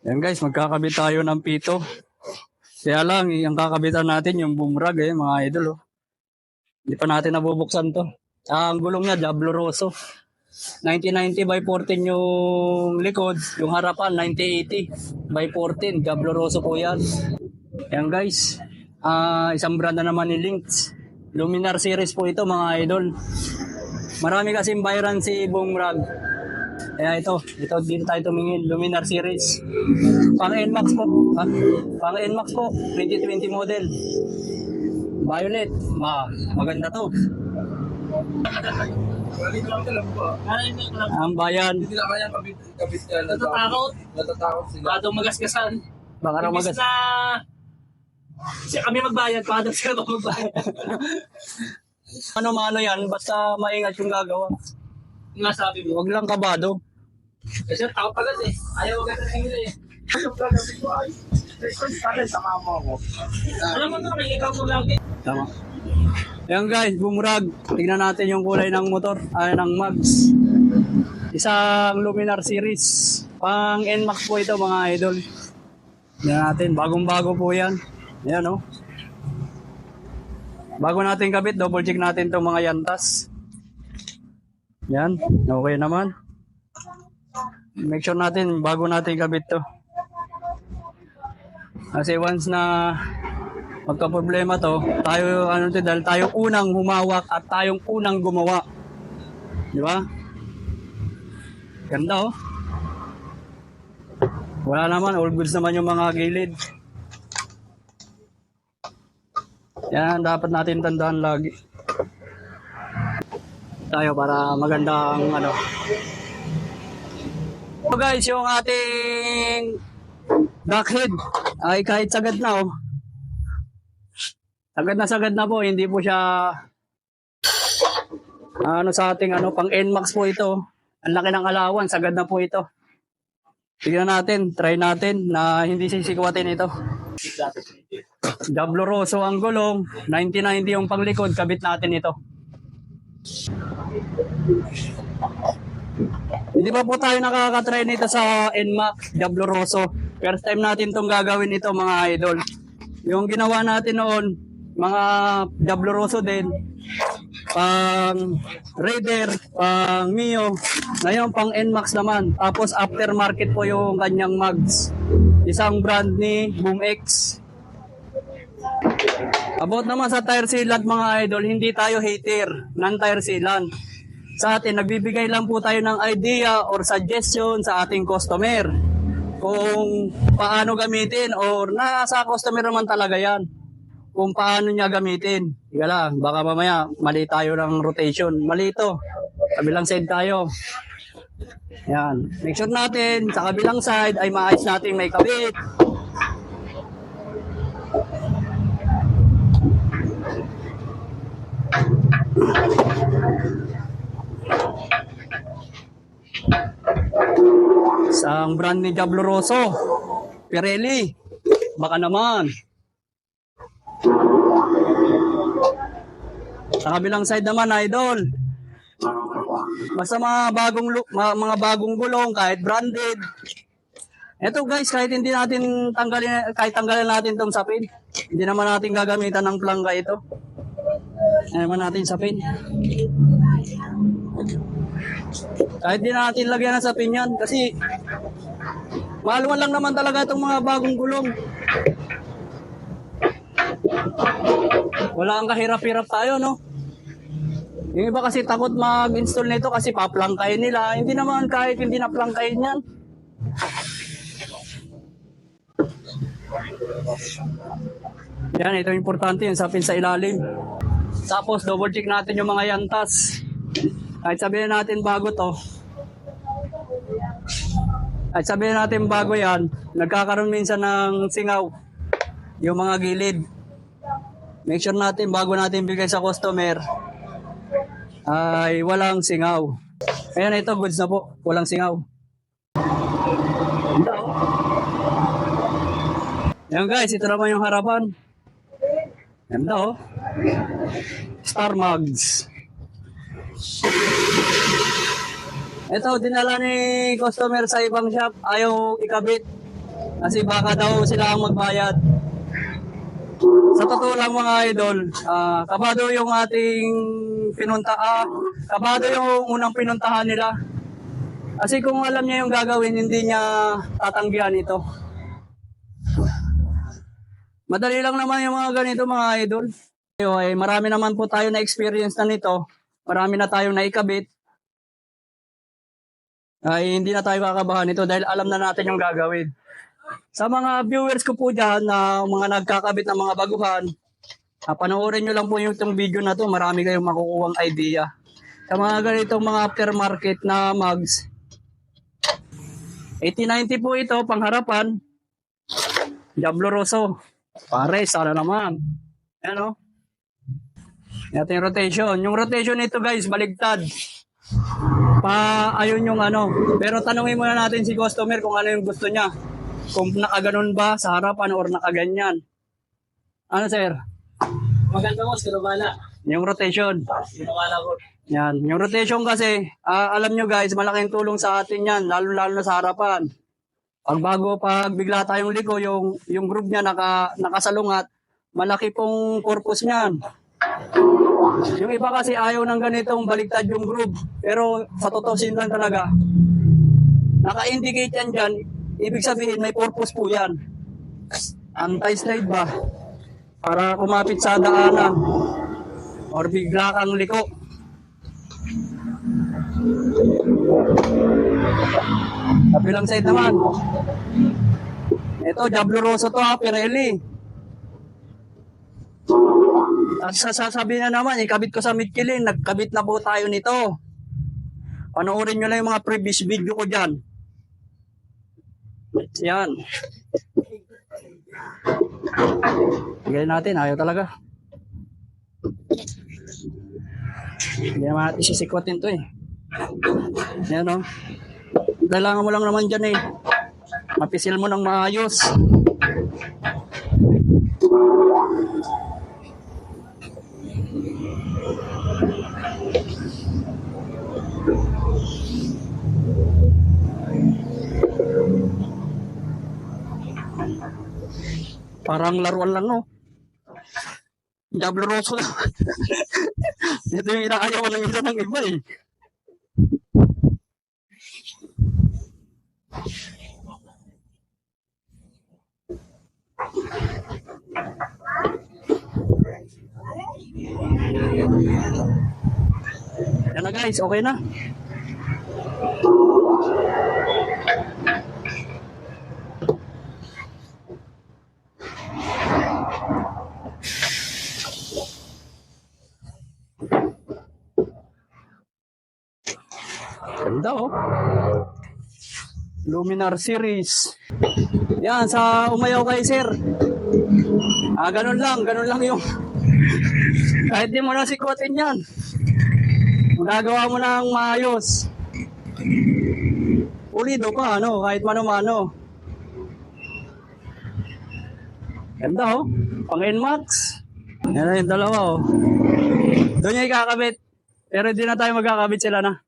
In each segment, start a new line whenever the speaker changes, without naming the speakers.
Yan guys, magkakabit tayo ng pito. Kaya lang, ang kakabitan natin yung boomerang mga idol. Oh. Hindi pa natin nabubuksan to. Ang gulong niya, Diablo Rosso. 1990 by 14 yung likod. Yung harapan, 9080 by 14. Diablo Rosso po yan. Yan guys, isang brand na naman ni Lynx. Luminar series po ito mga idol. Marami kasing bayran si boomerang. Kaya ito dito tayo tumingin, Luminar series. Pang NMAX po. Pang NMAX po, 2020 model. Violet. Maganda to. Ang bayan.
Hindi na kaya kabit ka na natatakot sila.
Baka daw magasgasan.
Baka raw
Imbis na siya kami magbayad, baka daw sila magbayad.
Ano yan, basta maingat yung gagawa.
Nga sabi mo.
Huwag lang kabado.
Kasi tao pala eh. Ayaw agad na nila eh. Alam mo na, may ikaw mo lang eh.
Tama. Ayan guys, boomerang. Tignan natin yung kulay ng motor, ng mags. Isang Luminar series. Pang NMAX po ito mga idol. Tignan natin, bagong-bago po yan. Ayan oh. Bago natin kabit, double check natin itong mga yantas. Yan, okay naman. Make sure natin, bago natin kabit to. Kasi once na magka-problema to, tayo dahil tayo unang humawak at tayong unang gumawa. Di ba? Ganda oh. Wala naman, all goods naman yung mga gilid. Yan, dapat natin tandaan lagi. Tayo para magandang So guys, yung ating duckhead ay kahit sagad na oh. Sagad na po, hindi po siya sa ating pang NMAX po ito. Ang laki ng alawan, sagad na po ito. Tignan natin, try natin na hindi sisikwatin ito. Diablo Rosso ang gulong, 9090 yung panglikod, kabit natin ito. Hindi pa po tayo nakakatry nito sa NMAX, Diablo Rosso. First time natin itong gagawin ito mga idol. Yung ginawa natin noon, mga Diablo Rosso din, pang Raider, pang Mio, ngayon pang NMAX naman. Tapos aftermarket po yung kanyang mags. Isang brand ni BoomX. About naman sa tire sealant mga idol, hindi tayo hater ng tire sealant. Sa atin, nagbibigay lang po tayo ng idea or suggestion sa ating customer kung paano gamitin or nasa customer naman talaga yan kung paano niya gamitin. Higa lang, baka mamaya mali tayo ng rotation. Mali ito. Kabilang side tayo. Yan. Make sure natin sa kabilang side ay maayos natin may kabit. Isang brand ni Diablo Rosso, Pirelli, baka naman. Sa kabilang side naman, idol. Basta mga bagong gulong, kahit branded. Ito guys, kahit hindi natin tanggalin natin itong sapin, hindi naman natin gagamitan ng plangka ito. Hindi naman natin sapin. Kahit di natin lagyan ng sapin yan kasi maluwan lang naman talaga itong mga bagong gulong. Wala ang kahirap-hirap tayo, no? Yung iba kasi takot mag-install nito kasi paplangkayin nila. Hindi naman kahit hindi na plangkayin yan. Yan, ito importante yung sapin sa ilalim. Tapos double check natin yung mga yantas. Kahit sabihin natin bago to. Kahit sabihin natin bago yan, nagkakaroon minsan ng singaw. Yung mga gilid. Make sure natin bago natin bigay sa customer ay walang singaw. Ayan, ito goods na po. Walang singaw. Ayan guys, ito naman yung harapan. Ganda oh. Star Mags. Ito, dinala ni customer sa ibang shop. Ayaw ikabit. Kasi baka daw sila ang magbayad. Sa totoo lang mga idol, kabado yung ating kabado yung unang pinuntahan nila. Kasi kung alam niya yung gagawin, hindi niya tatanggihan ito. Madali lang naman yung mga ganito mga idol. Ay, marami naman po tayo na experience na nito. Marami na tayong naikabit. Ay hindi na tayo kakabahan nito dahil alam na natin yung gagawin. Sa mga viewers ko po dyan na mga nagkakabit ng mga baguhan, panoorin nyo lang po yung itong video na to, marami kayong makukuhang idea. Sa mga ganitong mga aftermarket na mugs, 8090 po ito, pangharapan, Diablo Rosso. Pare, sana naman. Ano? Ito yung rotation. Yung rotation nito guys, baligtad. Ayun yung ano. Pero tanungin muna natin si customer kung ano yung gusto niya. Kung nakaganon ba sa harapan or nakaganyan. Ano sir?
Maganda mo, sinubala.
Yung rotation.
Sinubala ko.
Yan. Yung rotation kasi, alam nyo guys, malaking tulong sa atin yan. Lalo na sa harapan. Pag bigla tayong liko, yung groove niya nakasalungat, malaki pong purpose niyan. Yung iba kasi ayaw ng ganitong baligtad yung groove. Pero sa totoo lang talaga, naka-indicate yan dyan. Ibig sabihin may purpose po yan. Anti-slide ba? Para kumapit sa daanan. Or bigla kang liko. Kabilang side naman. Ito, Diablo Rosso to ha, Pirelli. Sasabihin na naman, ikabit ko sa Michelin, nagkabit na po tayo nito. Panoorin nyo lang yung mga previous video ko dyan. Yan. Bigay natin, ayaw talaga. Hindi naman natin sisikwatin to eh. Yan o. Kailangan mo lang naman dyan eh. Mapisil mo ng maayos. Parang laruan lang, no? Diablo Rosso na. Ito yung inaayaw ng isa ng iba, eh. Yan na guys, okay na. Ganda oh. Luminar series. Yan, sa umayaw kay sir. Ganun lang yung kahit di mo na sikwatin yan. Magagawa mo ng maayos. Pulido pa, ano, kahit mano-mano. Ganda oh. Pang NMAX. Yan na yung dalawa oh. Doon niya ikakabit. Pero di na tayo magkakabit sila na.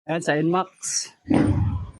Ayan, sa NMAX.